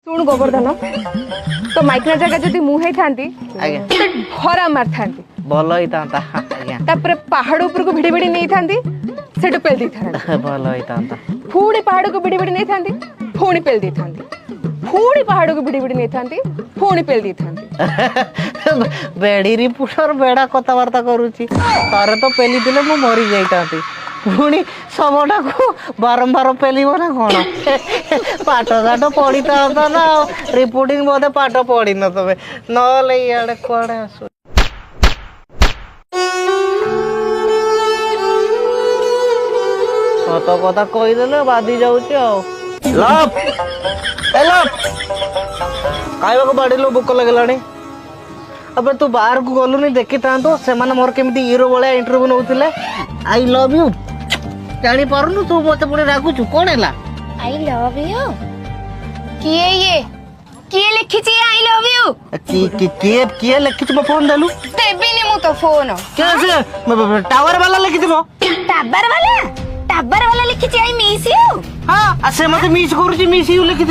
शुण गोवर्धन तो माइक्रो जगह जदि मुहे थांती आज्ञा भरा मार थांती भल होता आज्ञा तापर पहाड़ ऊपर को भिड़ी भिड़ी नहीं थांती सेटु पेल दी थांती भल होता फूड़ी पहाड़ को भिड़ी भिड़ी नहीं थांती फूणी पेल दी थांती फूड़ी पहाड़ को भिड़ी भिड़ी नहीं थांती फूणी पेल दी थांती बेड़ी पुषर बेड़ा कथबार्ता करुची तारे तो पेली दिले मु मरी जाता पुणी सबटा को बारंबार पेलिब ना कौन पाठ साठ पढ़ी था ना रिपोर्टिंग बोधे पाठ पढ़ी न तबे नले इे कड़े आस सत कथा कहीदेले बाधी जाऊँ खावा को बाड़े भोक लगे अब तू बाहर को गलुनी देखी था तो से मोर केमी हीरो भाया इंटरव्यू नौले आई लव यू जानी पारुनु तू मते पुणी रागुचु कौन है आई लव यू किए ये किए लिखिची आई लव यू किए लिखी मो फोन देलु देबिनी मु तो फोन क्या से टावर वाला लिखी टाबर वाला लिखिची आई मिस यू हां से मते मिस करूची मिस यू लिखी